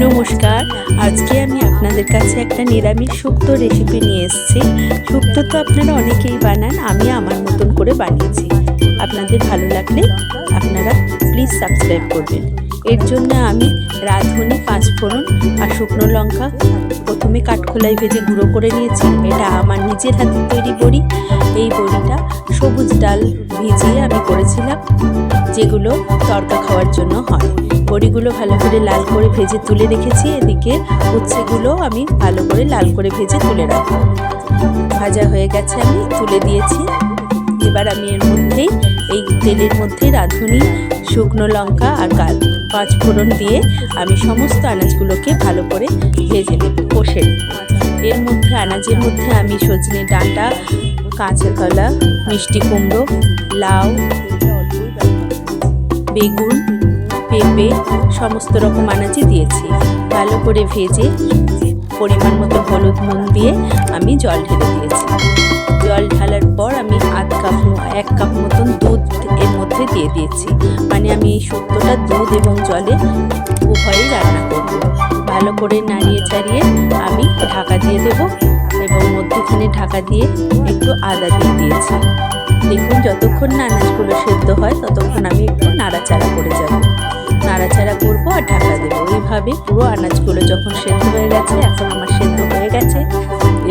নমস্কার, আজকে আমি আপনাদের কাছে একটা নিরামিষ শুক্তো রেসিপি নিয়ে এসেছি। শুক্তো তো আপনারা অনেকেই বানান, আমি আমার মতন করে বানিয়েছি। আপনাদের ভালো লাগলে আপনারা প্লিজ সাবস্ক্রাইব করবেন। এর জন্য আমি রাঁধুনি, পাঁচফোড়ন আর শুকনো লঙ্কা প্রথমে কাঠখোলায় ভেজে গুঁড়ো করে নিয়েছি। এটা আমার নিজের হাতে তৈরি বড়ি। এই বড়িটা সবুজ ডাল ভিজিয়ে আমি করেছিলাম, যেগুলো তড়কা খাওয়ার জন্য হয়। বড়িগুলো ভালো করে লাল করে ভেজে তুলে রেখেছি। এদিকে উচ্ছেগুলো আমি ভালো করে লাল করে ভেজে তুলে রাখবো। ভাজা হয়ে গেছে, আমি তুলে দিয়েছি। এবার আমি এর মধ্যেই এই তেলের মধ্যে রাঁধুনি, শুকনো লঙ্কা আর পাঁচফোড়ন দিয়ে আমি সমস্ত আনাজগুলোকে ভালো করে ভেজে দেবো, কষে দেবো। এর মধ্যে আনাজের মধ্যে আমি সজনে ডাঁটা, কাঁচা কলা, মিষ্টি কুমড়ো, লাউ, বেগুন, পেঁপে সমস্ত রকম আনাজই দিয়েছি। ভালো করে ভেজে পরিমাণ মতো হলুদ নুন দিয়ে আমি জল ঢেলে দিয়েছি। জল ঢালার পর আমি এক কাপ মতন দুধ এর মধ্যে দিয়ে দিয়েছি। মানে আমি এই শুক্তোটা দুধ এবং জলে উভয়ই রান্না করব। ভালো করে নাড়িয়ে চাড়িয়ে আমি ঢাকা দিয়ে দেব এবং মধ্যখানে ঢাকা দিয়ে একটু আদা দিয়ে দিয়েছি। দেখুন, যতক্ষণ না আনাজগুলো সেদ্ধ হয় ততক্ষণ আমি একটু নাড়াচাড়া করে যাব। নাড়াচাড়া করবো আর ঢাকা দেবো। এইভাবে পুরো আনাজগুলো যখন সেদ্ধ হয়ে গেছে, এখন আমার সেদ্ধ হয়ে গেছে,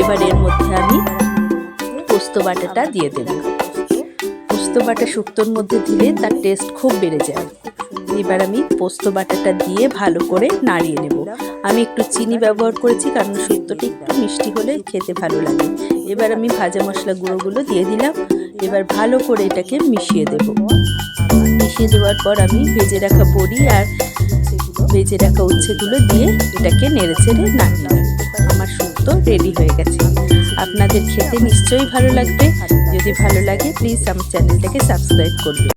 এবার এর মধ্যে আমি পোস্ত বাটাটা দিয়ে দেব। পোস্ত বাটা শুক্তোর মধ্যে দিলে তার টেস্ট খুব বেড়ে যায়। এবার আমি পোস্ত বাটাটা দিয়ে ভালো করে নাড়িয়ে নেব। আমি একটু চিনি ব্যবহার করেছি, কারণ শুক্তোটা একটু মিষ্টি হলে খেতে ভালো লাগে। এবার আমি ভাজা মশলা গুঁড়োগুলো দিয়ে দিলাম। এবার ভালো করে এটাকে মিশিয়ে দেব। মিশিয়ে দেওয়ার পর আমি ভেজে রাখা বড়ি আর ভেজে রাখা উচ্ছেগুলো দিয়ে এটাকে নেড়ে চেড়ে নামিয়ে রাখবো। আমার শুক্তো রেডি হয়ে গেছে। আপনাদের খেতে নিশ্চয়ই ভালো লাগবে। যদি ভালো লাগে প্লিজ আমার চ্যানেলটাকে সাবস্ক্রাইব করবেন।